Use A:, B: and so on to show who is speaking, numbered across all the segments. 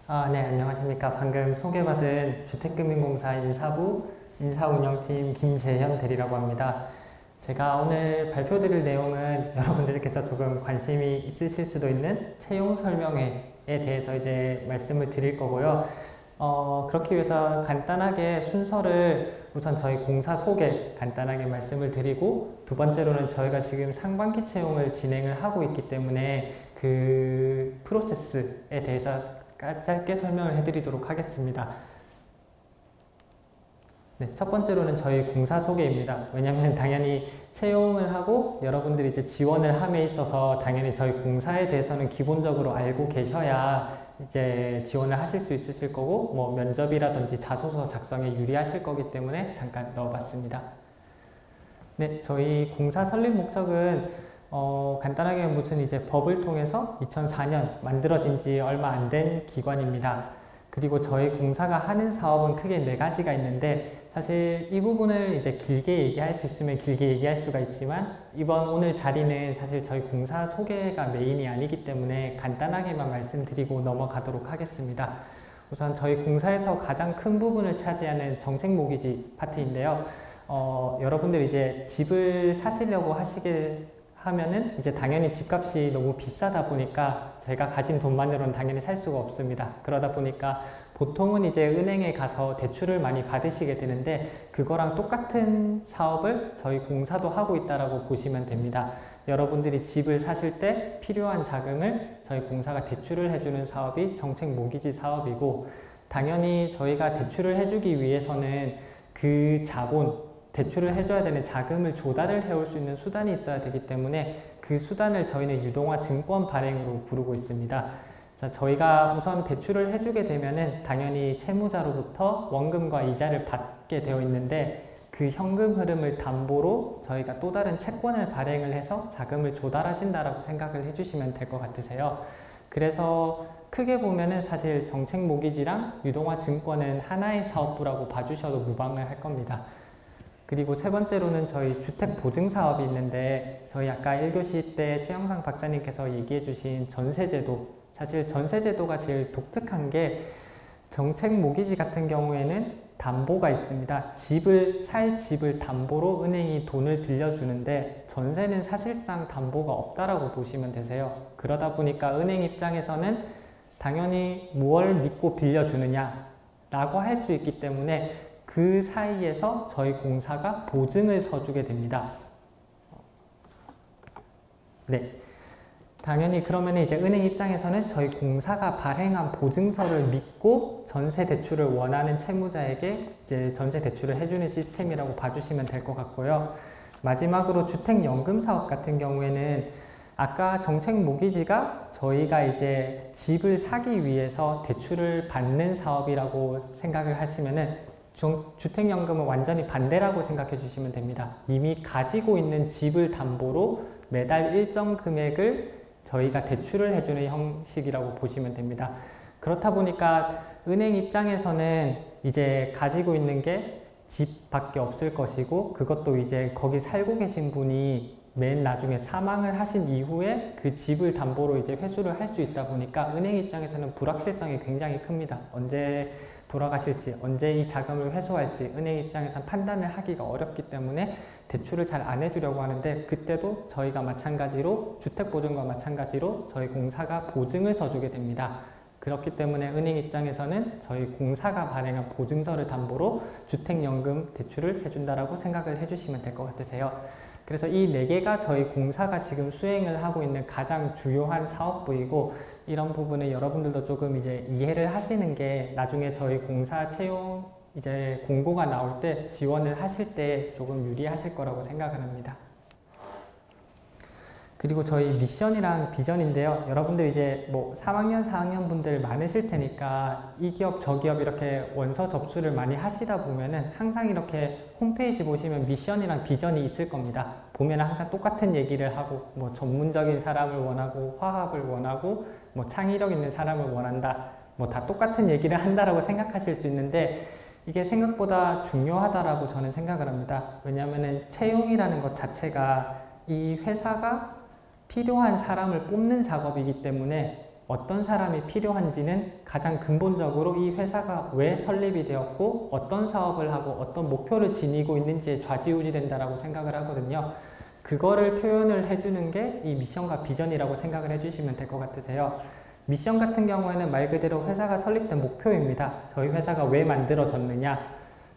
A: 네, 안녕하십니까. 방금 소개받은 주택금융공사 인사부 인사운영팀 김재현 대리라고 합니다. 제가 오늘 발표드릴 내용은 여러분들께서 조금 관심이 있으실 수도 있는 채용 설명회에 대해서 이제 말씀을 드릴 거고요. 그렇기 위해서 간단하게 순서를 우선 저희 공사 소개 간단하게 말씀을 드리고, 두 번째로는 저희가 지금 상반기 채용을 진행을 하고 있기 때문에 그 프로세스에 대해서 짧게 설명을 해드리도록 하겠습니다. 네, 첫 번째로는 저희 공사 소개입니다. 왜냐하면 당연히 채용을 하고 여러분들이 이제 지원을 함에 있어서 당연히 저희 공사에 대해서는 기본적으로 알고 계셔야 이제 지원을 하실 수 있으실 거고, 뭐 면접이라든지 자소서 작성에 유리하실 거기 때문에 잠깐 넣어봤습니다. 네, 저희 공사 설립 목적은 간단하게 무슨 이제 법을 통해서 2004년 만들어진 지 얼마 안 된 기관입니다. 그리고 저희 공사가 하는 사업은 크게 4가지가 있는데, 사실 이 부분을 이제 길게 얘기할 수 있으면 길게 얘기할 수가 있지만, 이번 오늘 자리는 사실 저희 공사 소개가 메인이 아니기 때문에 간단하게만 말씀드리고 넘어가도록 하겠습니다. 우선 저희 공사에서 가장 큰 부분을 차지하는 정책 모기지 파트인데요. 여러분들 이제 집을 사시려고 하면은 이제 당연히 집값이 너무 비싸다 보니까 제가 가진 돈만으로는 당연히 살 수가 없습니다. 그러다 보니까 보통은 이제 은행에 가서 대출을 많이 받으시게 되는데, 그거랑 똑같은 사업을 저희 공사도 하고 있다라고 보시면 됩니다. 여러분들이 집을 사실 때 필요한 자금을 저희 공사가 대출을 해주는 사업이 정책 모기지 사업이고, 당연히 저희가 대출을 해주기 위해서는 그 자본, 대출을 해줘야 되는 자금을 조달을 해올 수 있는 수단이 있어야 되기 때문에 그 수단을 저희는 유동화 증권 발행으로 부르고 있습니다. 자, 저희가 우선 대출을 해주게 되면은 당연히 채무자로부터 원금과 이자를 받게 되어 있는데, 그 현금 흐름을 담보로 저희가 또 다른 채권을 발행을 해서 자금을 조달하신다라고 생각을 해주시면 될 것 같으세요. 그래서 크게 보면은 사실 정책 모기지랑 유동화 증권은 하나의 사업부라고 봐주셔도 무방을 할 겁니다. 그리고 세 번째로는 저희 주택보증사업이 있는데, 저희 아까 1교시 때 최영상 박사님께서 얘기해 주신 전세제도, 사실 전세제도가 제일 독특한 게, 정책 모기지 같은 경우에는 담보가 있습니다. 살 집을 담보로 은행이 돈을 빌려주는데, 전세는 사실상 담보가 없다라고 보시면 되세요. 그러다 보니까 은행 입장에서는 당연히 무엇을 믿고 빌려주느냐 라고 할 수 있기 때문에 그 사이에서 저희 공사가 보증을 서주게 됩니다. 네. 당연히 그러면 이제 은행 입장에서는 저희 공사가 발행한 보증서를 믿고 전세 대출을 원하는 채무자에게 이제 전세 대출을 해주는 시스템이라고 봐주시면 될 것 같고요. 마지막으로 주택연금 사업 같은 경우에는 아까 정책 모기지가 저희가 이제 집을 사기 위해서 대출을 받는 사업이라고 생각을 하시면은, 주택연금은 완전히 반대라고 생각해 주시면 됩니다. 이미 가지고 있는 집을 담보로 매달 일정 금액을 저희가 대출을 해주는 형식이라고 보시면 됩니다. 그렇다 보니까 은행 입장에서는 이제 가지고 있는 게 집밖에 없을 것이고, 그것도 이제 거기 살고 계신 분이 맨 나중에 사망을 하신 이후에 그 집을 담보로 이제 회수를 할 수 있다 보니까 은행 입장에서는 불확실성이 굉장히 큽니다. 언제 돌아가실지, 언제 이 자금을 회수할지 은행 입장에서 판단을 하기가 어렵기 때문에 대출을 잘 안 해주려고 하는데, 그때도 저희가 마찬가지로 주택보증과 마찬가지로 저희 공사가 보증을 서주게 됩니다. 그렇기 때문에 은행 입장에서는 저희 공사가 발행한 보증서를 담보로 주택연금 대출을 해준다라고 생각을 해주시면 될 것 같으세요. 그래서 이 4개가 저희 공사가 지금 수행을 하고 있는 가장 주요한 사업부이고, 이런 부분을 여러분들도 조금 이제 이해를 하시는 게 나중에 저희 공사 채용 이제 공고가 나올 때 지원을 하실 때 조금 유리하실 거라고 생각을 합니다. 그리고 저희 미션이랑 비전인데요. 여러분들 이제 뭐 3학년, 4학년 분들 많으실 테니까 이 기업, 저 기업 이렇게 원서 접수를 많이 하시다 보면은 항상 이렇게 홈페이지 보시면 미션이랑 비전이 있을 겁니다. 보면 항상 똑같은 얘기를 하고, 뭐 전문적인 사람을 원하고, 화합을 원하고, 뭐 창의력 있는 사람을 원한다. 뭐 다 똑같은 얘기를 한다라고 생각하실 수 있는데, 이게 생각보다 중요하다라고 저는 생각을 합니다. 왜냐하면은 채용이라는 것 자체가 이 회사가 필요한 사람을 뽑는 작업이기 때문에 어떤 사람이 필요한지는 가장 근본적으로 이 회사가 왜 설립이 되었고 어떤 사업을 하고 어떤 목표를 지니고 있는지에 좌지우지된다라고 생각을 하거든요. 그거를 표현을 해주는 게 이 미션과 비전이라고 생각을 해주시면 될 것 같으세요. 미션 같은 경우에는 말 그대로 회사가 설립된 목표입니다. 저희 회사가 왜 만들어졌느냐?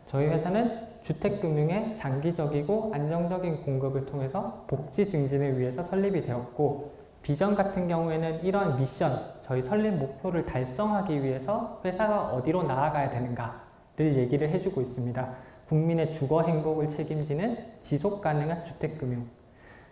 A: 저희 회사는 주택금융의 장기적이고 안정적인 공급을 통해서 복지 증진을 위해서 설립이 되었고, 비전 같은 경우에는 이러한 미션, 저희 설립 목표를 달성하기 위해서 회사가 어디로 나아가야 되는가를 얘기를 해주고 있습니다. 국민의 주거 행복을 책임지는 지속 가능한 주택금융.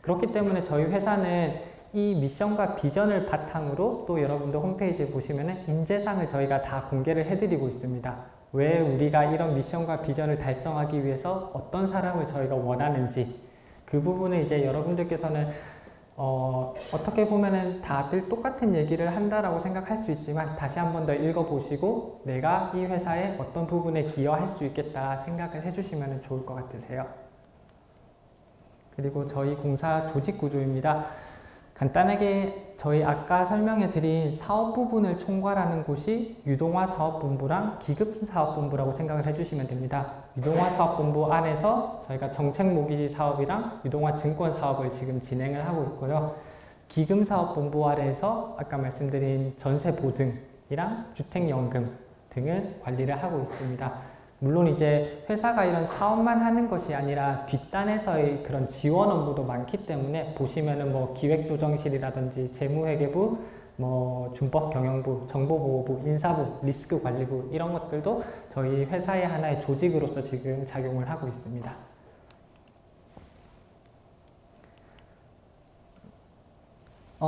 A: 그렇기 때문에 저희 회사는 이 미션과 비전을 바탕으로 또 여러분들 홈페이지에 보시면 인재상을 저희가 다 공개를 해드리고 있습니다. 왜 우리가 이런 미션과 비전을 달성하기 위해서 어떤 사람을 저희가 원하는지, 그 부분을 이제 여러분들께서는 어떻게 보면은 다들 똑같은 얘기를 한다라고 생각할 수 있지만 다시 한 번 더 읽어보시고 내가 이 회사의 어떤 부분에 기여할 수 있겠다 생각을 해주시면 좋을 것 같으세요. 그리고 저희 공사 조직 구조입니다. 간단하게 저희 아까 설명해 드린 사업 부분을 총괄하는 곳이 유동화 사업본부랑 기금 사업본부라고 생각을 해주시면 됩니다. 유동화 사업본부 안에서 저희가 정책 모기지 사업이랑 유동화 증권 사업을 지금 진행을 하고 있고요. 기금 사업본부 아래에서 아까 말씀드린 전세 보증이랑 주택연금 등을 관리를 하고 있습니다. 물론 이제 회사가 이런 사업만 하는 것이 아니라 뒷단에서의 그런 지원 업무도 많기 때문에 보시면은 뭐 기획조정실이라든지 재무회계부, 뭐 준법경영부, 정보보호부, 인사부, 리스크관리부 이런 것들도 저희 회사의 하나의 조직으로서 지금 작용을 하고 있습니다.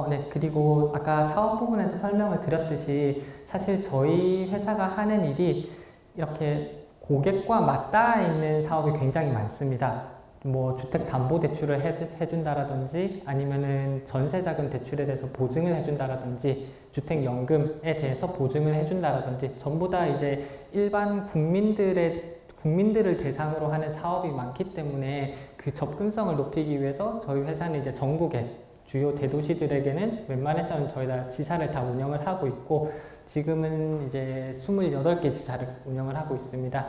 A: 네. 그리고 아까 사업 부분에서 설명을 드렸듯이 사실 저희 회사가 하는 일이 이렇게 고객과 맞닿아 있는 사업이 굉장히 많습니다. 뭐 주택담보대출을 해준다라든지 아니면은 전세자금 대출에 대해서 보증을 해준다라든지 주택연금에 대해서 보증을 해준다라든지 전부 다 이제 일반 국민들을 대상으로 하는 사업이 많기 때문에 그 접근성을 높이기 위해서 저희 회사는 이제 전국에 주요 대도시들에게는 웬만해서는 저희 다 지사를 다 운영을 하고 있고 지금은 이제 28개 지사를 운영을 하고 있습니다.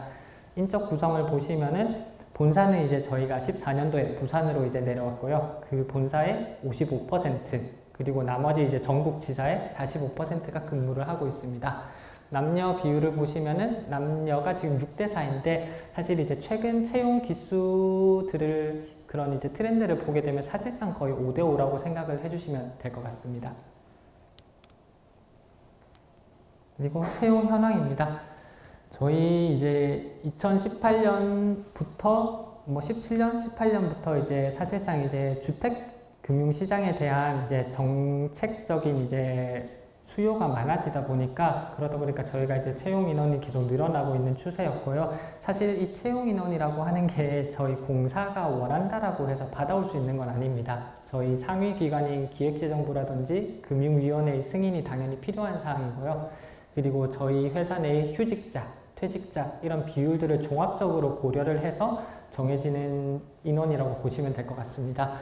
A: 인적 구성을 보시면은 본사는 이제 저희가 14년도에 부산으로 이제 내려왔고요. 그 본사의 55% 그리고 나머지 이제 전국 지사의 45%가 근무를 하고 있습니다. 남녀 비율을 보시면은 남녀가 지금 6대4인데 사실 이제 최근 채용 기수들을 그런 이제 트렌드를 보게 되면 사실상 거의 5대5라고 생각을 해주시면 될 것 같습니다. 그리고 채용 현황입니다. 저희 이제 2018년부터 뭐 17년, 18년부터 이제 사실상 이제 주택 금융시장에 대한 이제 정책적인 이제 수요가 많아지다 보니까 그러다 보니까 저희가 이제 채용 인원이 계속 늘어나고 있는 추세였고요. 사실 이 채용 인원이라고 하는 게 저희 공사가 원한다라고 해서 받아올 수 있는 건 아닙니다. 저희 상위 기관인 기획재정부라든지 금융위원회의 승인이 당연히 필요한 사항이고요. 그리고 저희 회사 내의 휴직자, 퇴직자 이런 비율들을 종합적으로 고려를 해서 정해지는 인원이라고 보시면 될 것 같습니다.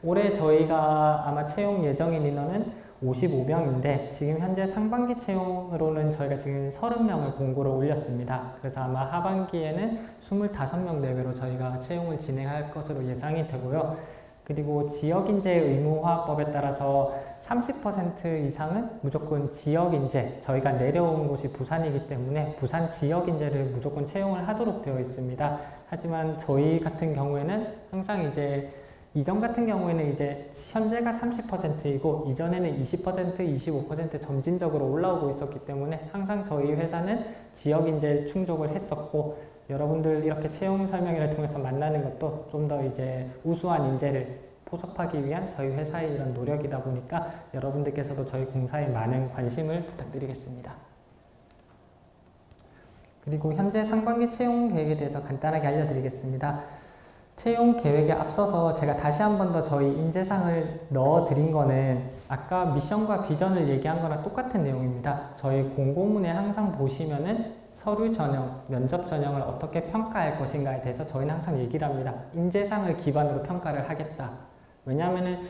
A: 올해 저희가 아마 채용 예정인 인원은 55명인데 지금 현재 상반기 채용으로는 저희가 지금 30명을 공고를 올렸습니다. 그래서 아마 하반기에는 25명 내외로 저희가 채용을 진행할 것으로 예상이 되고요. 그리고 지역인재 의무화법에 따라서 30% 이상은 무조건 지역인재, 저희가 내려온 곳이 부산이기 때문에 부산 지역인재를 무조건 채용을 하도록 되어 있습니다. 하지만 저희 같은 경우에는 항상 이제 이전 같은 경우에는 이제 현재가 30%이고 이전에는 20%, 25% 점진적으로 올라오고 있었기 때문에 항상 저희 회사는 지역인재 충족을 했었고 여러분들 이렇게 채용 설명회를 통해서 만나는 것도 좀 더 이제 우수한 인재를 포섭하기 위한 저희 회사의 이런 노력이다 보니까 여러분들께서도 저희 공사에 많은 관심을 부탁드리겠습니다. 그리고 현재 상반기 채용 계획에 대해서 간단하게 알려드리겠습니다. 채용 계획에 앞서서 제가 다시 한 번 더 저희 인재상을 넣어드린 거는 아까 미션과 비전을 얘기한 거랑 똑같은 내용입니다. 저희 공고문에 항상 보시면은 서류 전형, 면접 전형을 어떻게 평가할 것인가에 대해서 저희는 항상 얘기를 합니다. 인재상을 기반으로 평가를 하겠다. 왜냐하면은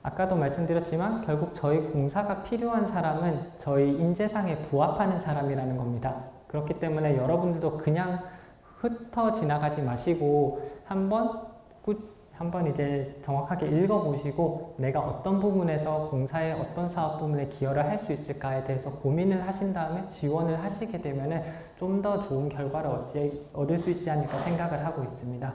A: 아까도 말씀드렸지만 결국 저희 공사가 필요한 사람은 저희 인재상에 부합하는 사람이라는 겁니다. 그렇기 때문에 여러분들도 그냥 흩어 지나가지 마시고 한번 이제 정확하게 읽어보시고 내가 어떤 부분에서 공사의 어떤 사업 부분에 기여를 할 수 있을까에 대해서 고민을 하신 다음에 지원을 하시게 되면 좀 더 좋은 결과를 얻을 수 있지 않을까 생각을 하고 있습니다.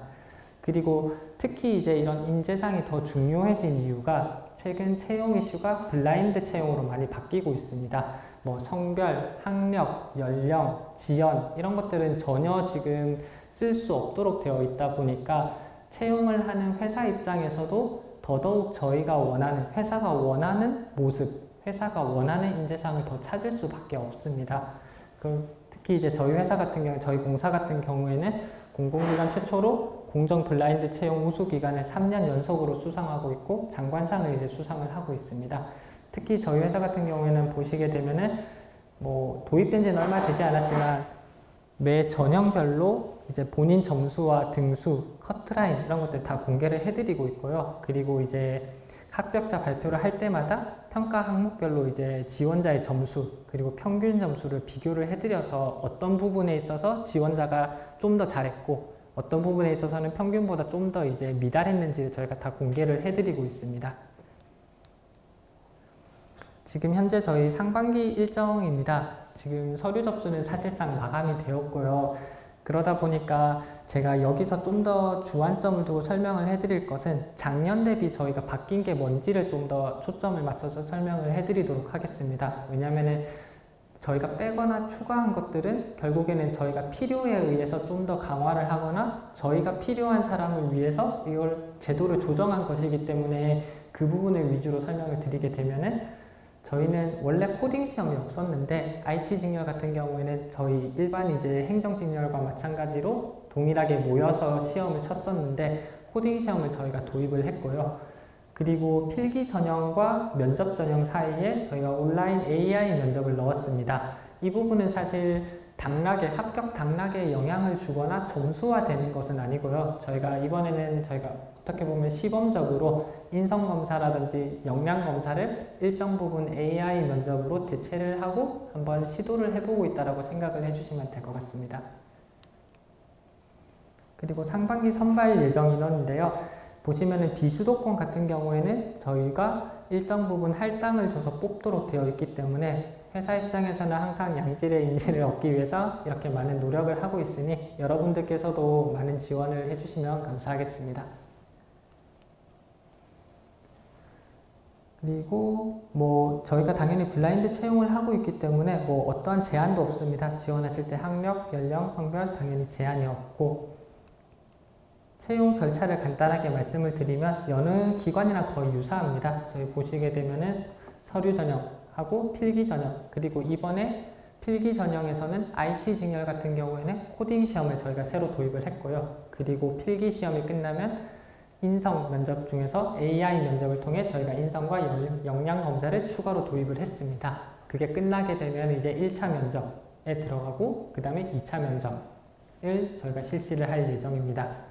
A: 그리고 특히 이제 이런 인재상이 더 중요해진 이유가 최근 채용 이슈가 블라인드 채용으로 많이 바뀌고 있습니다. 뭐 성별, 학력, 연령, 지연 이런 것들은 전혀 지금 쓸 수 없도록 되어 있다 보니까 채용을 하는 회사 입장에서도 더더욱 저희가 원하는, 회사가 원하는 모습, 회사가 원하는 인재상을 더 찾을 수밖에 없습니다. 특히 이제 저희 회사 같은 경우, 저희 공사 같은 경우에는 공공기관 최초로 공정 블라인드 채용 우수 기간을 3년 연속으로 수상하고 있고 장관상을 이제 수상을 하고 있습니다. 특히 저희 회사 같은 경우에는 보시게 되면은 뭐 도입된 지는 얼마 되지 않았지만 매 전형별로 이제 본인 점수와 등수, 커트라인 이런 것들 다 공개를 해드리고 있고요. 그리고 이제 합격자 발표를 할 때마다 평가 항목별로 이제 지원자의 점수 그리고 평균 점수를 비교를 해드려서 어떤 부분에 있어서 지원자가 좀 더 잘했고 어떤 부분에 있어서는 평균보다 좀 더 이제 미달했는지를 저희가 다 공개를 해드리고 있습니다. 지금 현재 저희 상반기 일정입니다. 지금 서류 접수는 사실상 마감이 되었고요. 그러다 보니까 제가 여기서 좀 더 주안점을 두고 설명을 해드릴 것은 작년 대비 저희가 바뀐 게 뭔지를 좀 더 초점을 맞춰서 설명을 해드리도록 하겠습니다. 왜냐하면 저희가 빼거나 추가한 것들은 결국에는 저희가 필요에 의해서 좀 더 강화를 하거나 저희가 필요한 사람을 위해서 이걸 제도를 조정한 것이기 때문에 그 부분을 위주로 설명을 드리게 되면은 저희는 원래 코딩 시험이 없었는데 IT 직렬 같은 경우에는 저희 일반 이제 행정 직렬과 마찬가지로 동일하게 모여서 시험을 쳤었는데 코딩 시험을 저희가 도입을 했고요. 그리고 필기 전형과 면접 전형 사이에 저희가 온라인 AI 면접을 넣었습니다. 이 부분은 사실 당락에, 합격 당락에 영향을 주거나 점수화되는 것은 아니고요. 저희가 이번에는 저희가 어떻게 보면 시범적으로 인성검사라든지 역량검사를 일정 부분 AI 면접으로 대체를 하고 한번 시도를 해보고 있다고 생각을 해주시면 될 것 같습니다. 그리고 상반기 선발 예정 인원인데요. 보시면은 비수도권 같은 경우에는 저희가 일정 부분 할당을 줘서 뽑도록 되어 있기 때문에 회사 입장에서는 항상 양질의 인재를 얻기 위해서 이렇게 많은 노력을 하고 있으니 여러분들께서도 많은 지원을 해주시면 감사하겠습니다. 그리고 뭐 저희가 당연히 블라인드 채용을 하고 있기 때문에 뭐 어떠한 제한도 없습니다. 지원하실 때 학력, 연령, 성별 당연히 제한이 없고 채용 절차를 간단하게 말씀을 드리면 여느 기관이랑 거의 유사합니다. 저희 보시게 되면은 서류 전형하고 필기 전형 그리고 이번에 필기 전형에서는 IT 직렬 같은 경우에는 코딩 시험을 저희가 새로 도입을 했고요. 그리고 필기 시험이 끝나면 인성 면접 중에서 AI 면접을 통해 저희가 인성과 역량 검사를 추가로 도입을 했습니다. 그게 끝나게 되면 이제 1차 면접에 들어가고 그 다음에 2차 면접을 저희가 실시를 할 예정입니다.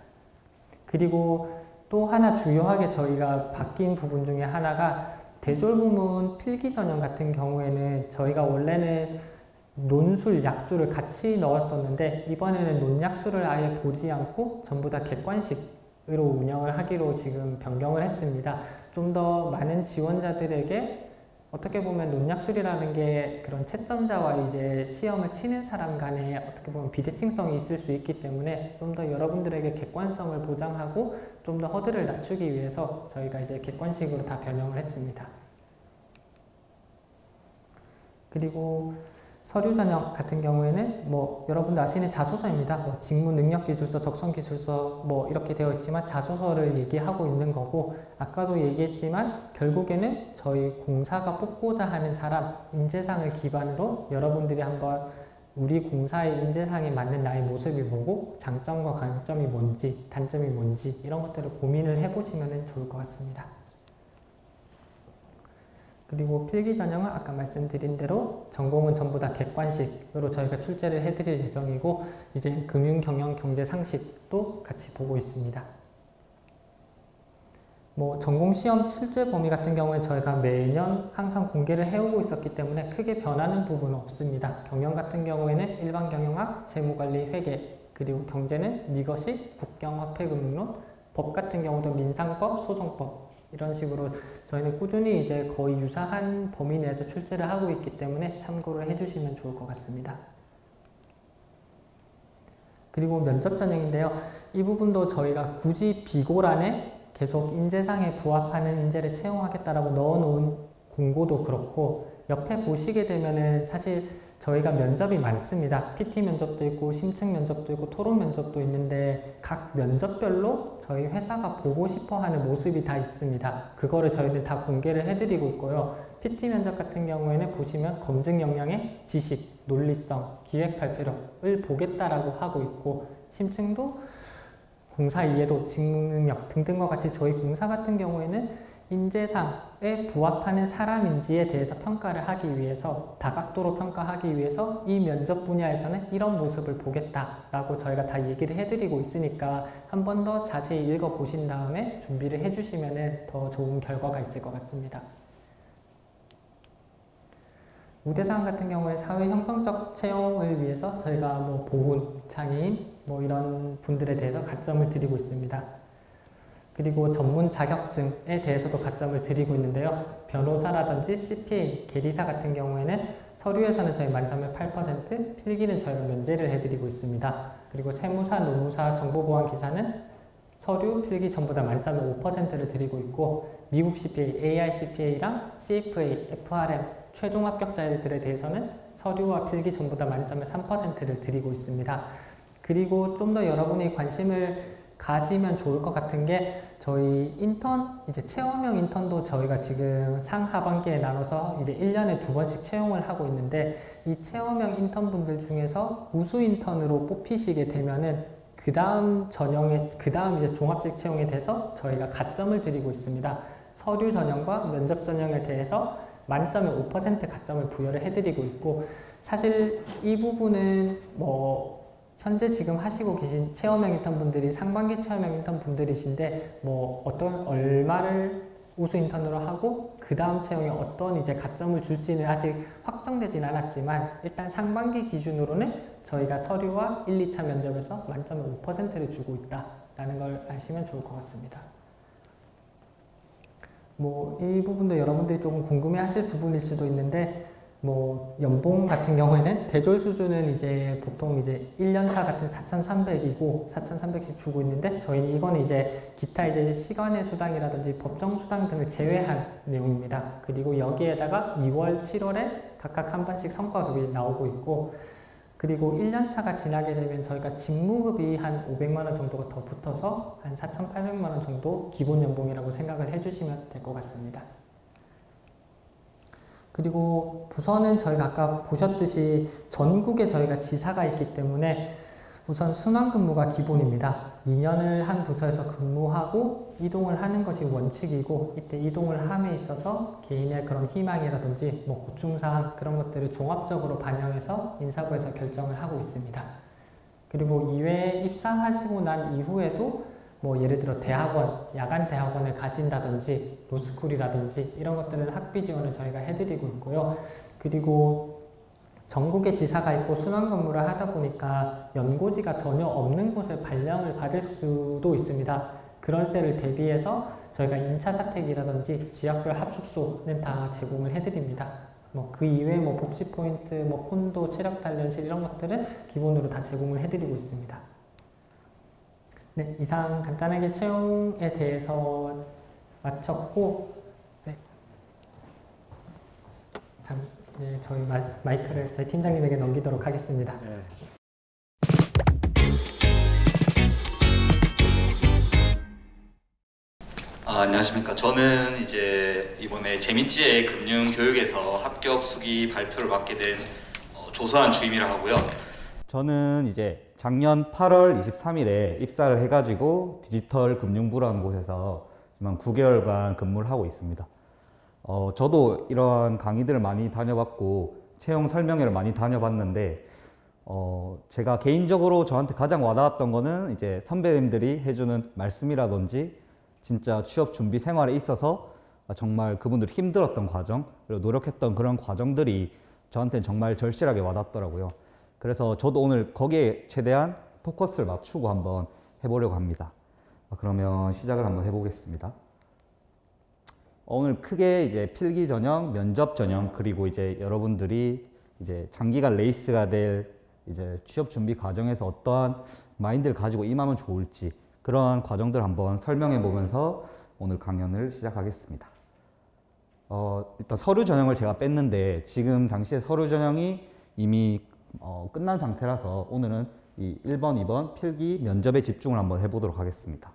A: 그리고 또 하나 주요하게 저희가 바뀐 부분 중에 하나가 대졸 부문 필기 전형 같은 경우에는 저희가 원래는 논술, 약술을 같이 넣었었는데 이번에는 논약술을 아예 보지 않고 전부 다 객관식으로 운영을 하기로 지금 변경을 했습니다. 좀 더 많은 지원자들에게 어떻게 보면 논약술이라는 게 그런 채점자와 이제 시험을 치는 사람 간에 어떻게 보면 비대칭성이 있을 수 있기 때문에 좀 더 여러분들에게 객관성을 보장하고 좀 더 허들을 낮추기 위해서 저희가 이제 객관식으로 다 변형을 했습니다. 그리고 서류 전형 같은 경우에는 뭐 여러분들 아시는 자소서입니다. 뭐 직무 능력 기술서, 적성 기술서 뭐 이렇게 되어 있지만 자소서를 얘기하고 있는 거고 아까도 얘기했지만 결국에는 저희 공사가 뽑고자 하는 사람 인재상을 기반으로 여러분들이 한번 우리 공사의 인재상에 맞는 나의 모습이 뭐고 장점과 강점이 뭔지 단점이 뭔지 이런 것들을 고민을 해보시면 좋을 것 같습니다. 그리고 필기 전형은 아까 말씀드린 대로 전공은 전부 다 객관식으로 저희가 출제를 해드릴 예정이고 이제 금융, 경영, 경제, 상식도 같이 보고 있습니다. 뭐 전공시험 출제 범위 같은 경우에 저희가 매년 항상 공개를 해오고 있었기 때문에 크게 변하는 부분은 없습니다. 경영 같은 경우에는 일반 경영학, 재무관리, 회계, 그리고 경제는 미거시, 국경화폐금융론, 법 같은 경우도 민상법, 소송법 이런 식으로 저희는 꾸준히 이제 거의 유사한 범위 내에서 출제를 하고 있기 때문에 참고를 해주시면 좋을 것 같습니다. 그리고 면접 전형인데요. 이 부분도 저희가 굳이 비고란에 계속 인재상에 부합하는 인재를 채용하겠다라고 넣어놓은 공고도 그렇고 옆에 보시게 되면은 사실 저희가 면접이 많습니다. PT 면접도 있고 심층 면접도 있고 토론 면접도 있는데 각 면접별로 저희 회사가 보고 싶어 하는 모습이 다 있습니다. 그거를 저희는 다 공개를 해드리고 있고요. PT 면접 같은 경우에는 보시면 검증 역량의 지식, 논리성, 기획 발표력을 보겠다라고 하고 있고 심층도 공사 이해도, 직무 능력 등등과 같이 저희 공사 같은 경우에는 인재상에 부합하는 사람인지에 대해서 평가를 하기 위해서 다각도로 평가하기 위해서 이 면접 분야에서는 이런 모습을 보겠다라고 저희가 다 얘기를 해드리고 있으니까 한 번 더 자세히 읽어보신 다음에 준비를 해주시면 더 좋은 결과가 있을 것 같습니다. 우대상 같은 경우에 사회 형평적 채용을 위해서 저희가 뭐 보훈, 장애인 뭐 이런 분들에 대해서 가점을 드리고 있습니다. 그리고 전문 자격증에 대해서도 가점을 드리고 있는데요. 변호사라든지 CPA, 계리사 같은 경우에는 서류에서는 저희 만점에 8%, 필기는 저희가 면제를 해드리고 있습니다. 그리고 세무사, 노무사, 정보보안기사는 서류, 필기 전부 다 만점에 5%를 드리고 있고 미국 CPA, AI CPA랑 CFA, FRM 최종 합격자들에 대해서는 서류와 필기 전부 다 만점에 3%를 드리고 있습니다. 그리고 좀 더 여러분이 관심을 가지면 좋을 것 같은 게 저희 인턴, 이제 체험형 인턴도 저희가 지금 상하반기에 나눠서 이제 1년에 2번씩 채용을 하고 있는데 이 체험형 인턴분들 중에서 우수 인턴으로 뽑히시게 되면은 그 다음 전형에, 그 다음 이제 종합직 채용에 대해서 저희가 가점을 드리고 있습니다. 서류 전형과 면접 전형에 대해서 만점에 5% 가점을 부여를 해드리고 있고 사실 이 부분은 뭐 현재 지금 하시고 계신 체험형 인턴 분들이 상반기 체험형 인턴 분들이신데 뭐 어떤 얼마를 우수 인턴으로 하고 그 다음 채용에 어떤 이제 가점을 줄지는 아직 확정되진 않았지만 일단 상반기 기준으로는 저희가 서류와 1, 2차 면접에서 만점에 5%를 주고 있다라는 걸 아시면 좋을 것 같습니다. 뭐 이 부분도 여러분들이 조금 궁금해 하실 부분일 수도 있는데 뭐 연봉 같은 경우에는 대졸 수준은 이제 보통 이제 1년차 같은 4,300이고 4,300씩 주고 있는데 저희는 이거는 이제 기타 이제 시간의 수당이라든지 법정 수당 등을 제외한 내용입니다. 그리고 여기에다가 2월, 7월에 각각 한 번씩 성과급이 나오고 있고 그리고 1년차가 지나게 되면 저희가 직무급이 한 500만 원 정도가 더 붙어서 한 4,800만 원 정도 기본 연봉이라고 생각을 해주시면 될 것 같습니다. 그리고 부서는 저희가 아까 보셨듯이 전국에 저희가 지사가 있기 때문에 우선 순환근무가 기본입니다. 2년을 한 부서에서 근무하고 이동을 하는 것이 원칙이고 이때 이동을 함에 있어서 개인의 그런 희망이라든지 뭐 고충사항 그런 것들을 종합적으로 반영해서 인사부에서 결정을 하고 있습니다. 그리고 이외에 입사하시고 난 이후에도 뭐 예를 들어 대학원, 야간 대학원을 가신다든지 로스쿨이라든지 이런 것들은 학비 지원을 저희가 해드리고 있고요. 그리고 전국에 지사가 있고 순환근무를 하다 보니까 연고지가 전혀 없는 곳에 발령을 받을 수도 있습니다. 그럴 때를 대비해서 저희가 인차 사택이라든지 지역별 합숙소는 다 제공을 해드립니다. 뭐 그 이외에 뭐 복지 포인트, 뭐 콘도, 체력 단련실 이런 것들은 기본으로 다 제공을 해드리고 있습니다. 네, 이상 간단하게 채용에 대해서 마쳤고, 네. 참, 네, 저희 마이크를 저희 팀장님에게 넘기도록 하겠습니다. 네.
B: 안녕하십니까. 저는 이제 이번에 재밌지의 금융교육에서 합격 수기 발표를 맡게 된 조서한 주임이라 하고요.
C: 저는 이제 작년 8월 23일에 입사를 해가지고 디지털 금융부라는 곳에서 지금 9개월간 근무를 하고 있습니다. 저도 이러한 강의들을 많이 다녀봤고 채용 설명회를 많이 다녀봤는데 제가 개인적으로 저한테 가장 와닿았던 거는 이제 선배님들이 해주는 말씀이라든지 진짜 취업 준비 생활에 있어서 정말 그분들이 힘들었던 과정, 그리고 노력했던 그런 과정들이 저한테는 정말 절실하게 와닿더라고요. 그래서 저도 오늘 거기에 최대한 포커스를 맞추고 한번 해보려고 합니다. 그러면 시작을 한번 해보겠습니다. 오늘 크게 이제 필기 전형, 면접 전형, 그리고 이제 여러분들이 이제 장기간 레이스가 될 이제 취업 준비 과정에서 어떠한 마인드를 가지고 임하면 좋을지 그러한 과정들 한번 설명해 보면서 오늘 강연을 시작하겠습니다. 일단 서류 전형을 제가 뺐는데 지금 당시에 서류 전형이 이미 끝난 상태라서 오늘은 이 1번, 2번 필기 면접에 집중을 한번 해보도록 하겠습니다.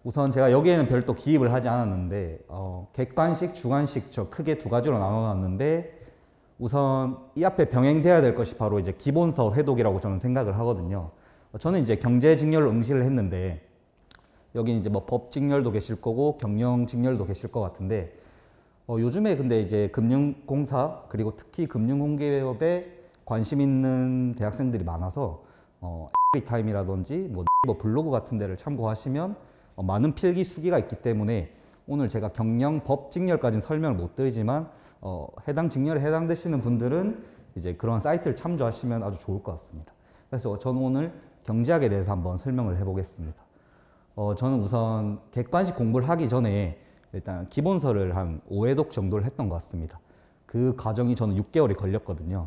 C: 우선 제가 여기에는 별도 기입을 하지 않았는데 객관식, 주관식 저 크게 두 가지로 나눠놨는데 우선 이 앞에 병행돼야 될 것이 바로 이제 기본서 회독이라고 저는 생각을 하거든요. 저는 이제 경제 직렬로 응시를 했는데 여기 이제 뭐 법 직렬도 계실 거고 경영 직렬도 계실 것 같은데 요즘에 근데 이제 금융공사 그리고 특히 금융공기업에 관심 있는 대학생들이 많아서 타임이라든지 뭐 블로그 같은 데를 참고하시면 많은 필기 수기가 있기 때문에 오늘 제가 경영 법 직렬까지는 설명을 못 드리지만 해당 직렬에 해당되시는 분들은 이제 그런 사이트를 참조하시면 아주 좋을 것 같습니다. 그래서 저는 오늘 경제학에 대해서 한번 설명을 해보겠습니다. 저는 우선 객관식 공부를 하기 전에 일단 기본서를 한 5회독 정도를 했던 것 같습니다. 그 과정이 저는 6개월이 걸렸거든요.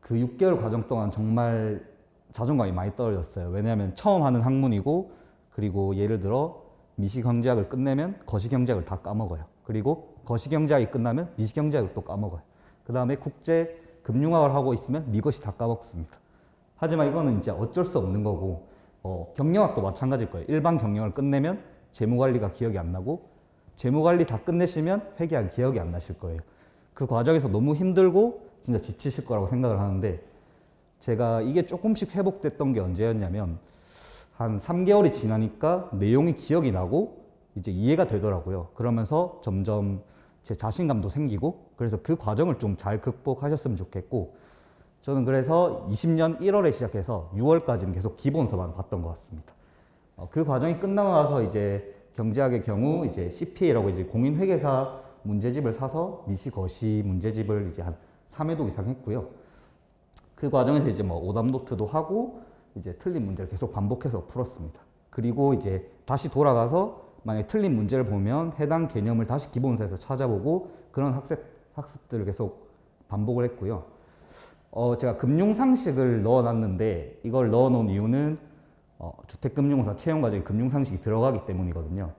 C: 그 6개월 과정 동안 정말 자존감이 많이 떨어졌어요. 왜냐하면 처음 하는 학문이고 그리고 예를 들어 미시경제학을 끝내면 거시경제학을 다 까먹어요. 그리고 거시경제학이 끝나면 미시경제학을 또 까먹어요. 그 다음에 국제금융학을 하고 있으면 미것이 다 까먹습니다. 하지만 이거는 이제 어쩔 수 없는 거고 경영학도 마찬가지일 거예요. 일반 경영을 끝내면 재무관리가 기억이 안 나고 재무관리 다 끝내시면 회계학 기억이 안 나실 거예요. 그 과정에서 너무 힘들고 진짜 지치실 거라고 생각을 하는데 제가 이게 조금씩 회복됐던 게 언제였냐면 한 3개월이 지나니까 내용이 기억이 나고 이제 이해가 되더라고요. 그러면서 점점 제 자신감도 생기고 그래서 그 과정을 좀 잘 극복하셨으면 좋겠고 저는 그래서 20년 1월에 시작해서 6월까지는 계속 기본서만 봤던 것 같습니다. 그 과정이 끝나고 나서 이제 경제학의 경우 이제 CPA라고 이제 공인회계사 문제집을 사서 미시 거시 문제집을 이제 한 3회독 이상 했고요. 그 과정에서 이제 뭐 오답 노트도 하고 이제 틀린 문제를 계속 반복해서 풀었습니다. 그리고 이제 다시 돌아가서 만약에 틀린 문제를 보면 해당 개념을 다시 기본서에서 찾아보고 그런 학습들을 계속 반복을 했고요. 제가 금융상식을 넣어놨는데 이걸 넣어놓은 이유는 주택금융공사 채용 과정에 금융상식이 들어가기 때문이거든요.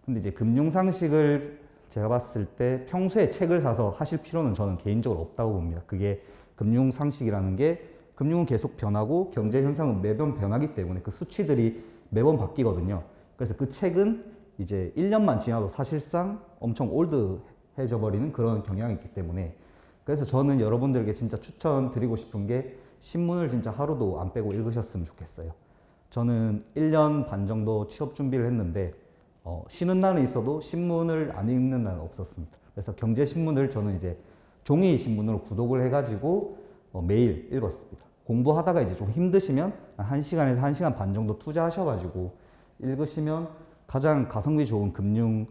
C: 근데 이제 금융상식을 제가 봤을 때 평소에 책을 사서 하실 필요는 저는 개인적으로 없다고 봅니다. 그게 금융상식이라는 게 금융은 계속 변하고 경제 현상은 매번 변하기 때문에 그 수치들이 매번 바뀌거든요. 그래서 그 책은 이제 1년만 지나도 사실상 엄청 올드해져 버리는 그런 경향이 있기 때문에 그래서 저는 여러분들에게 진짜 추천드리고 싶은 게 신문을 진짜 하루도 안 빼고 읽으셨으면 좋겠어요. 저는 1년 반 정도 취업 준비를 했는데 쉬는 날은 있어도 신문을 안 읽는 날은 없었습니다. 그래서 경제신문을 저는 이제 종이 신문으로 구독을 해가지고 매일 읽었습니다. 공부하다가 이제 좀 힘드시면 1시간에서 1시간 반 정도 투자하셔가지고 읽으시면 가장 가성비 좋은 금융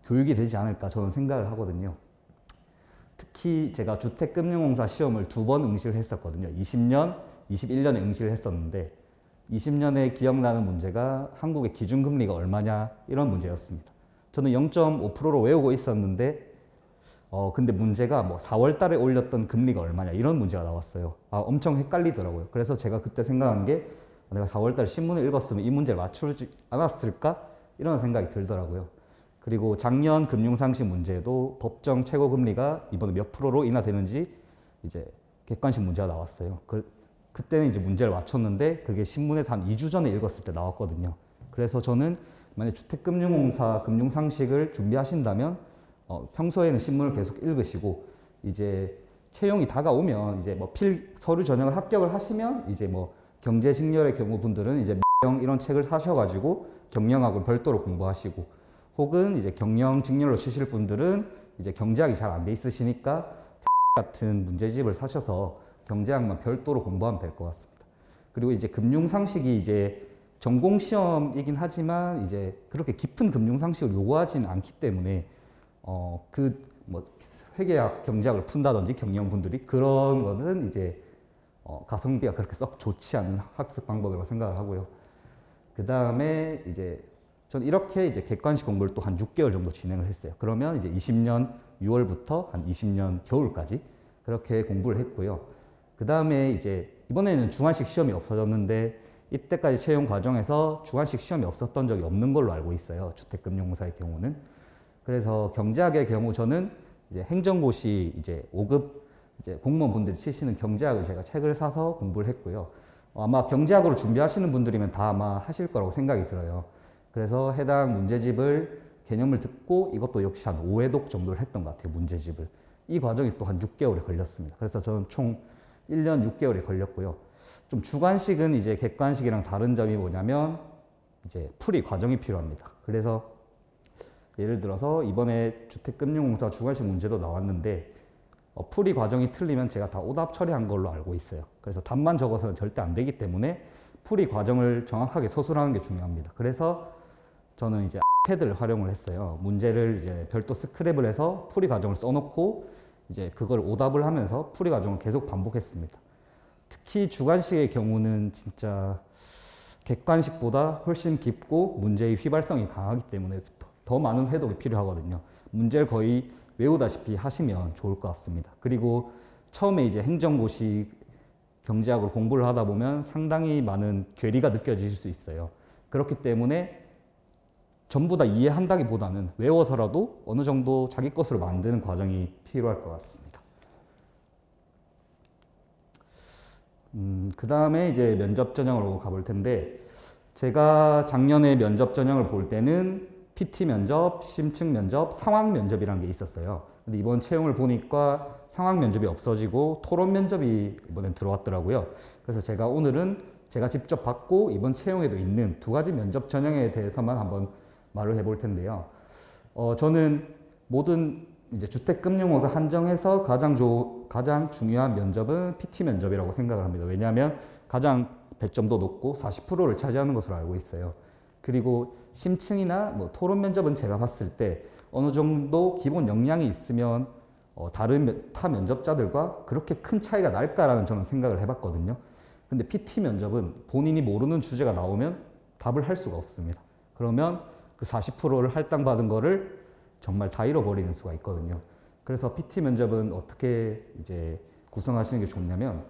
C: 교육이 되지 않을까 저는 생각을 하거든요. 특히 제가 주택금융공사 시험을 2번 응시를 했었거든요. 20년, 21년에 응시를 했었는데 20년에 기억나는 문제가 한국의 기준금리가 얼마냐 이런 문제였습니다. 저는 0.5%로 외우고 있었는데 근데 문제가 뭐 4월 달에 올렸던 금리가 얼마냐 이런 문제가 나왔어요. 엄청 헷갈리더라고요. 그래서 제가 그때 생각한 게 내가 4월 달에 신문을 읽었으면 이 문제를 맞추지 않았을까 이런 생각이 들더라고요. 그리고 작년 금융상식 문제도 법정 최고금리가 이번에 몇 프로로 인하되는지 이제 객관식 문제가 나왔어요. 그때는 이제 문제를 맞췄는데 그게 신문에서 한 2주 전에 읽었을 때 나왔거든요. 그래서 저는 만약 주택금융공사 금융상식을 준비하신다면 평소에는 신문을 계속 읽으시고 이제 채용이 다가오면 이제 뭐 서류 전형을 합격을 하시면 이제 뭐 경제직렬의 경우 분들은 이제 이런 책을 사셔가지고 경영학을 별도로 공부하시고 혹은 이제 경영 직렬로 치실 분들은 이제 경제학이 잘 안 돼 있으시니까 같은 문제집을 사셔서 경제학만 별도로 공부하면 될 것 같습니다. 그리고 이제 금융 상식이 이제 전공 시험이긴 하지만 이제 그렇게 깊은 금융 상식을 요구하지는 않기 때문에 그 뭐 회계학, 경제학을 푼다든지 경영분들이 그런 것은 이제 가성비가 그렇게 썩 좋지 않은 학습 방법이라고 생각을 하고요. 그 다음에 이제 전 이렇게 이제 객관식 공부를 또 한 6개월 정도 진행을 했어요. 그러면 이제 20년 6월부터 한 20년 겨울까지 그렇게 공부를 했고요. 그 다음에 이제 이번에는 중간식 시험이 없어졌는데 이때까지 채용 과정에서 중간식 시험이 없었던 적이 없는 걸로 알고 있어요. 주택금융공사의 경우는. 그래서 경제학의 경우 저는 이제 행정고시 이제 5급 이제 공무원분들이 치시는 경제학을 제가 책을 사서 공부를 했고요. 아마 경제학으로 준비하시는 분들이면 다 아마 하실 거라고 생각이 들어요. 그래서 해당 문제집을 개념을 듣고 이것도 역시 한 5회독 정도를 했던 것 같아요. 문제집을. 이 과정이 또 한 6개월이 걸렸습니다. 그래서 저는 총 1년 6개월이 걸렸고요. 좀 주관식은 이제 객관식이랑 다른 점이 뭐냐면 이제 풀이 과정이 필요합니다. 그래서 예를 들어서 이번에 주택금융공사 주관식 문제도 나왔는데 풀이 과정이 틀리면 제가 다 오답 처리한 걸로 알고 있어요. 그래서 답만 적어서는 절대 안 되기 때문에 풀이 과정을 정확하게 서술하는 게 중요합니다. 그래서 저는 이제 패드를 활용을 했어요. 문제를 이제 별도 스크랩을 해서 풀이 과정을 써놓고 이제 그걸 오답을 하면서 풀이 과정을 계속 반복했습니다. 특히 주관식의 경우는 진짜 객관식보다 훨씬 깊고 문제의 휘발성이 강하기 때문에 더 많은 회독이 필요하거든요. 문제를 거의 외우다시피 하시면 좋을 것 같습니다. 그리고 처음에 이제 행정고시 경제학을 공부를 하다 보면 상당히 많은 괴리가 느껴질 수 있어요. 그렇기 때문에 전부 다 이해한다기보다는 외워서라도 어느 정도 자기 것으로 만드는 과정이 필요할 것 같습니다. 그 다음에 이제 면접 전형으로 가볼 텐데 제가 작년에 면접 전형을 볼 때는 PT 면접, 심층 면접, 상황 면접이라는 게 있었어요. 근데 이번 채용을 보니까 상황 면접이 없어지고 토론 면접이 이번엔 들어왔더라고요. 그래서 제가 오늘은 제가 직접 받고 이번 채용에도 있는 두 가지 면접 전형에 대해서만 한번 말을 해볼 텐데요. 저는 모든 이제 주택금융공사 한정해서 가장 중요한 면접은 PT 면접이라고 생각을 합니다. 왜냐하면 가장 배점도 높고 40%를 차지하는 것으로 알고 있어요. 그리고 심층이나 뭐 토론 면접은 제가 봤을 때 어느 정도 기본 역량이 있으면 다른 타 면접자들과 그렇게 큰 차이가 날까라는 저는 생각을 해봤거든요. 근데 PT 면접은 본인이 모르는 주제가 나오면 답을 할 수가 없습니다. 그러면 그 40%를 할당받은 거를 정말 다 잃어버리는 수가 있거든요. 그래서 PT 면접은 어떻게 이제 구성하시는 게 좋냐면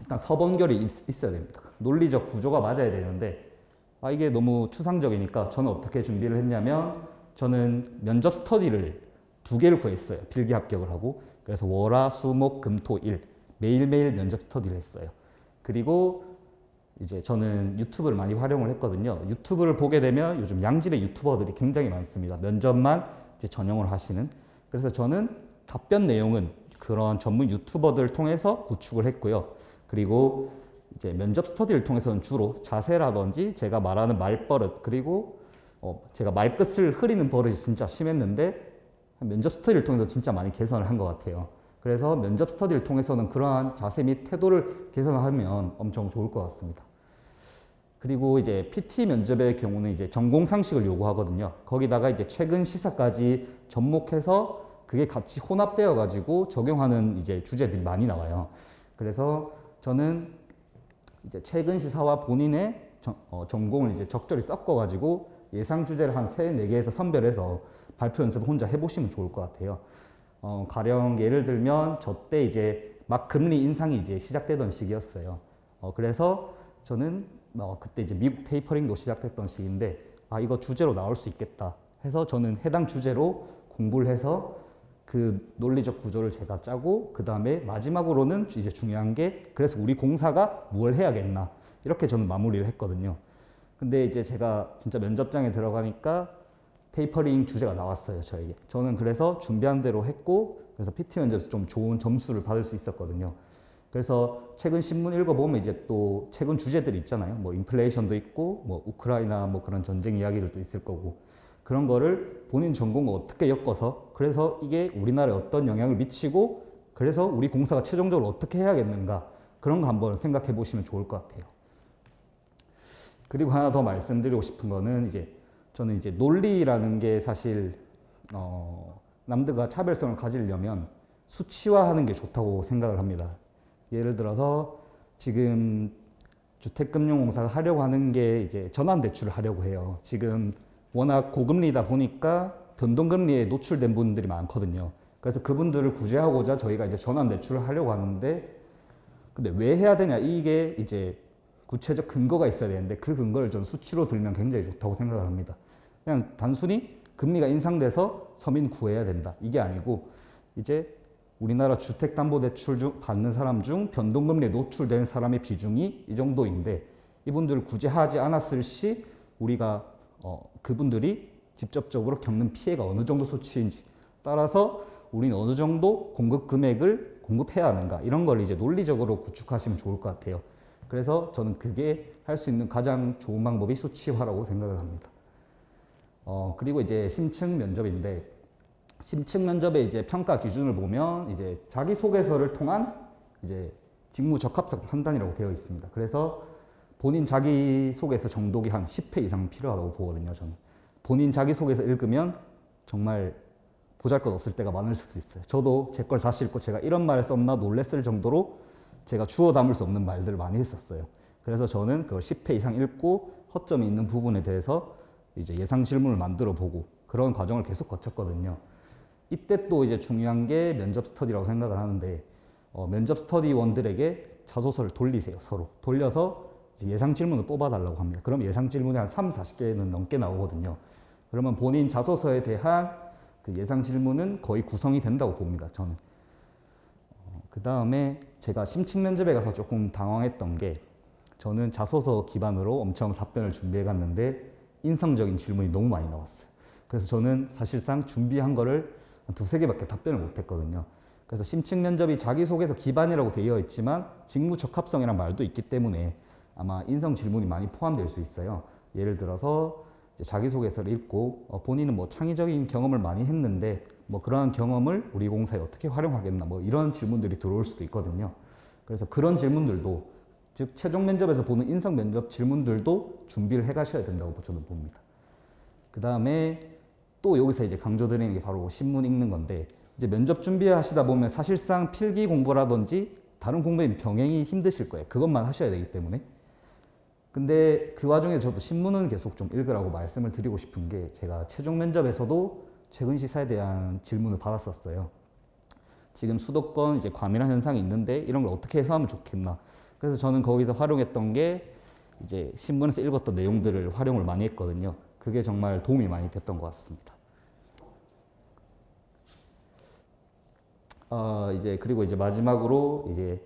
C: 일단 서번결이 있어야 됩니다. 논리적 구조가 맞아야 되는데 이게 너무 추상적이니까 저는 어떻게 준비를 했냐면 저는 면접 스터디를 2개를 구했어요. 필기 합격을 하고 그래서 월, 화, 수, 목, 금, 토, 일 매일매일 면접 스터디를 했어요. 그리고 이제 저는 유튜브를 많이 활용을 했거든요. 유튜브를 보게 되면 요즘 양질의 유튜버들이 굉장히 많습니다. 면접만 이제 전용을 하시는. 그래서 저는 답변 내용은 그런 전문 유튜버들을 통해서 구축을 했고요. 그리고 이제 면접 스터디를 통해서는 주로 자세라든지 제가 말하는 말버릇 그리고 제가 말끝을 흐리는 버릇이 진짜 심했는데 면접 스터디를 통해서 진짜 많이 개선을 한 것 같아요. 그래서 면접 스터디를 통해서는 그러한 자세 및 태도를 개선하면 엄청 좋을 것 같습니다. 그리고 이제 PT 면접의 경우는 이제 전공 상식을 요구하거든요. 거기다가 이제 최근 시사까지 접목해서 그게 같이 혼합되어 가지고 적용하는 이제 주제들이 많이 나와요. 그래서 저는 이제 최근 시사와 본인의 전공을 이제 적절히 섞어 가지고 예상 주제를 한 3, 4개에서 선별해서 발표 연습을 혼자 해보시면 좋을 것 같아요. 가령 예를 들면 저 때 이제 막 금리 인상이 이제 시작되던 시기였어요. 그래서 저는 그때 이제 미국 테이퍼링도 시작됐던 시기인데 이거 주제로 나올 수 있겠다 해서 저는 해당 주제로 공부를 해서 그 논리적 구조를 제가 짜고 그 다음에 마지막으로는 이제 중요한 게 그래서 우리 공사가 뭘 해야겠나 이렇게 저는 마무리를 했거든요. 근데 이제 제가 진짜 면접장에 들어가니까 테이퍼링 주제가 나왔어요, 저에게. 저는 그래서 준비한 대로 했고 그래서 PT 면접에서 좀 좋은 점수를 받을 수 있었거든요. 그래서 최근 신문 읽어보면 이제 또 최근 주제들이 있잖아요. 뭐 인플레이션도 있고 뭐 우크라이나 뭐 그런 전쟁 이야기들도 있을 거고 그런 거를 본인 전공과 어떻게 엮어서 그래서 이게 우리나라에 어떤 영향을 미치고 그래서 우리 공사가 최종적으로 어떻게 해야겠는가 그런 거 한번 생각해 보시면 좋을 것 같아요. 그리고 하나 더 말씀드리고 싶은 거는 이제 저는 이제 논리라는 게 사실 남들과 차별성을 가지려면 수치화하는 게 좋다고 생각을 합니다. 예를 들어서 지금 주택금융공사가 하려고 하는 게 이제 전환대출을 하려고 해요. 지금 워낙 고금리다 보니까 변동금리에 노출된 분들이 많거든요. 그래서 그분들을 구제하고자 저희가 이제 전환대출을 하려고 하는데, 근데 왜 해야 되냐, 이게 이제 구체적 근거가 있어야 되는데 그 근거를 전 수치로 들면 굉장히 좋다고 생각을 합니다. 그냥 단순히 금리가 인상돼서 서민 구해야 된다, 이게 아니고 이제 우리나라 주택담보대출 받는 사람 중 변동금리에 노출된 사람의 비중이 이 정도인데 이분들을 구제하지 않았을 시 우리가 그분들이 직접적으로 겪는 피해가 어느 정도 수치인지 따라서 우리는 어느 정도 공급 금액을 공급해야 하는가, 이런 걸 이제 논리적으로 구축하시면 좋을 것 같아요. 그래서 저는 그게 할 수 있는 가장 좋은 방법이 수치화라고 생각을 합니다. 그리고 이제 심층 면접인데, 심층 면접의 이제 평가 기준을 보면 이제 자기소개서를 통한 이제 직무 적합성 판단이라고 되어 있습니다. 그래서 본인 자기소개서 정독이 한 10회 이상 필요하다고 보거든요, 저는. 본인 자기소개서 읽으면 정말 보잘것없을 때가 많을 수 있어요. 저도 제 걸 다시 읽고 제가 이런 말을 썼나 놀랬을 정도로 제가 주워 담을 수 없는 말들을 많이 했었어요. 그래서 저는 그걸 10회 이상 읽고 허점이 있는 부분에 대해서 이제 예상 질문을 만들어 보고 그런 과정을 계속 거쳤거든요. 이때 또 이제 중요한 게 면접 스터디라고 생각을 하는데, 면접 스터디원들에게 자소서를 돌리세요. 서로 돌려서 예상 질문을 뽑아달라고 합니다. 그럼 예상 질문이 한 40개는 넘게 나오거든요. 그러면 본인 자소서에 대한 그 예상 질문은 거의 구성이 된다고 봅니다, 저는. 그 다음에 제가 심층 면접에 가서 조금 당황했던 게, 저는 자소서 기반으로 엄청 답변을 준비해 갔는데 인성적인 질문이 너무 많이 나왔어요. 그래서 저는 사실상 준비한 거를 한 2-3개밖에 답변을 못 했거든요. 그래서 심층 면접이 자기소개서 기반이라고 되어 있지만 직무 적합성이란 말도 있기 때문에 아마 인성 질문이 많이 포함될 수 있어요. 예를 들어서 이제 자기소개서를 읽고 본인은 뭐 창의적인 경험을 많이 했는데 뭐 그러한 경험을 우리 공사에 어떻게 활용하겠나, 뭐 이런 질문들이 들어올 수도 있거든요. 그래서 그런 질문들도, 즉 최종 면접에서 보는 인성 면접 질문들도 준비를 해 가셔야 된다고 저는 봅니다. 그 다음에 또 여기서 이제 강조드리는 게 바로 신문 읽는 건데, 이제 면접 준비하시다 보면 사실상 필기 공부라든지 다른 공부에 병행이 힘드실 거예요. 그것만 하셔야 되기 때문에. 근데 그 와중에 저도 신문은 계속 좀 읽으라고 말씀을 드리고 싶은 게, 제가 최종 면접에서도 최근 시사에 대한 질문을 받았었어요. 지금 수도권 이제 과밀한 현상이 있는데 이런 걸 어떻게 해소하면 좋겠나. 그래서 저는 거기서 활용했던 게 이제 신문에서 읽었던 내용들을 활용을 많이 했거든요. 그게 정말 도움이 많이 됐던 것 같습니다. 그리고 이제 마지막으로 이제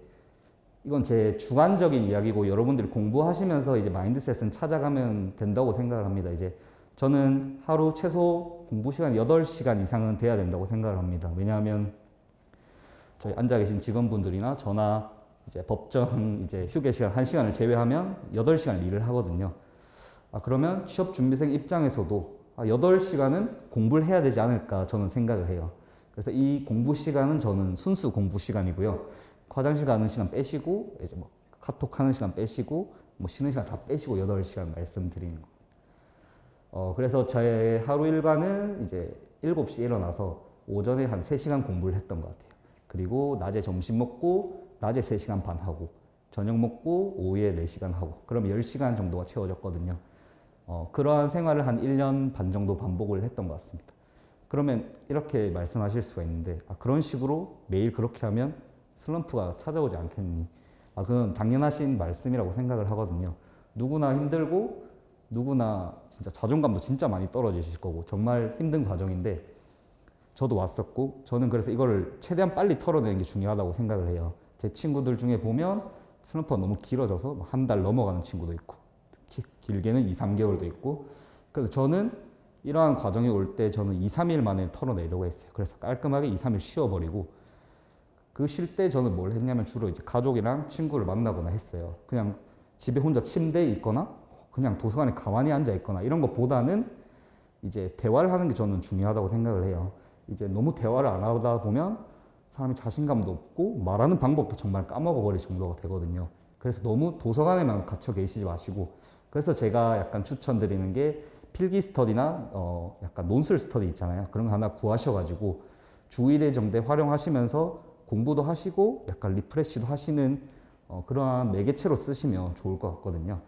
C: 이건 제 주관적인 이야기고 여러분들이 공부하시면서 이제 마인드셋은 찾아가면 된다고 생각을 합니다. 이제 저는 하루 최소 공부 시간 8시간 이상은 돼야 된다고 생각을 합니다. 왜냐하면 저희 앉아 계신 직원분들이나 저나 이제 법정 이제 휴게 시간 1시간을 제외하면 8시간 일을 하거든요. 그러면 취업 준비생 입장에서도 8시간은 공부를 해야 되지 않을까 저는 생각을 해요. 그래서 이 공부 시간은 저는 순수 공부 시간이고요. 화장실 가는 시간 빼시고 이제 뭐 카톡 하는 시간 빼시고 뭐 쉬는 시간 다 빼시고 8시간 말씀드리는 거. 그래서 제 하루 일과는 이제 7시에 일어나서 오전에 한 3시간 공부를 했던 것 같아요. 그리고 낮에 점심 먹고 낮에 3시간 반 하고 저녁 먹고 오후에 4시간 하고, 그럼 10시간 정도가 채워졌거든요. 그러한 생활을 한 1년 반 정도 반복을 했던 것 같습니다. 그러면 이렇게 말씀하실 수가 있는데, 그런 식으로 매일 그렇게 하면 슬럼프가 찾아오지 않겠니? 그건 당연하신 말씀이라고 생각을 하거든요. 누구나 힘들고 누구나 진짜 자존감도 진짜 많이 떨어지실 거고 정말 힘든 과정인데 저도 왔었고, 저는 그래서 이거를 최대한 빨리 털어내는 게 중요하다고 생각을 해요. 제 친구들 중에 보면 슬럼프가 너무 길어져서 한 달 넘어가는 친구도 있고 길게는 2-3개월도 있고, 그래서 저는 이러한 과정이 올 때 저는 2-3일 만에 털어내려고 했어요. 그래서 깔끔하게 2-3일 쉬어버리고, 그 쉴 때 저는 뭘 했냐면 주로 이제 가족이랑 친구를 만나거나 했어요. 그냥 집에 혼자 침대에 있거나 그냥 도서관에 가만히 앉아 있거나 이런 것보다는 이제 대화를 하는 게 저는 중요하다고 생각을 해요. 이제 너무 대화를 안 하다 보면 사람이 자신감도 없고 말하는 방법도 정말 까먹어버릴 정도가 되거든요. 그래서 너무 도서관에만 갇혀 계시지 마시고, 그래서 제가 약간 추천드리는 게 필기 스터디나 약간 논술 스터디 있잖아요. 그런 거 하나 구하셔가지고 주 1회 정도 활용하시면서 공부도 하시고 약간 리프레시도 하시는 그러한 매개체로 쓰시면 좋을 것 같거든요.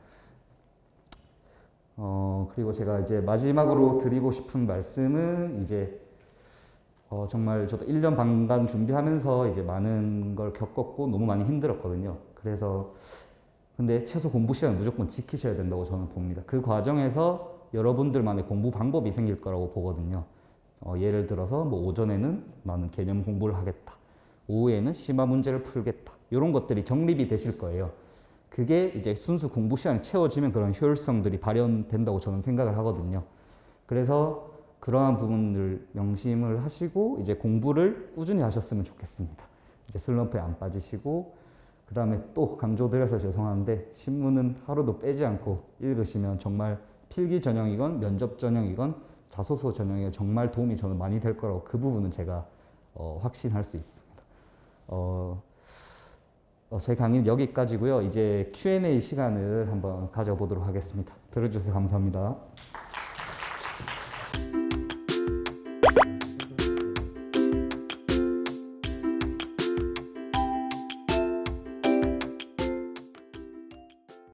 C: 그리고 제가 이제 마지막으로 드리고 싶은 말씀은 이제 정말 저도 1년 반간 준비하면서 이제 많은 걸 겪었고 너무 많이 힘들었거든요. 그래서 근데 최소 공부 시간은 무조건 지키셔야 된다고 저는 봅니다. 그 과정에서 여러분들만의 공부 방법이 생길 거라고 보거든요. 예를 들어서 뭐 오전에는 나는 개념 공부를 하겠다. 오후에는 심화 문제를 풀겠다. 이런 것들이 정립이 되실 거예요. 그게 이제 순수 공부 시간이 채워지면 그런 효율성들이 발현된다고 저는 생각을 하거든요. 그래서 그러한 부분들 명심을 하시고 이제 공부를 꾸준히 하셨으면 좋겠습니다. 이제 슬럼프에 안 빠지시고, 그 다음에 또 강조드려서 죄송한데 신문은 하루도 빼지 않고 읽으시면 정말 필기 전형이건 면접 전형이건 자소서 전형에 정말 도움이 저는 많이 될 거라고 그 부분은 제가 확신할 수 있습니다. 제 강의는 여기까지고요. 이제 Q&A 시간을 한번 가져보도록 하겠습니다. 들어주셔서 감사합니다.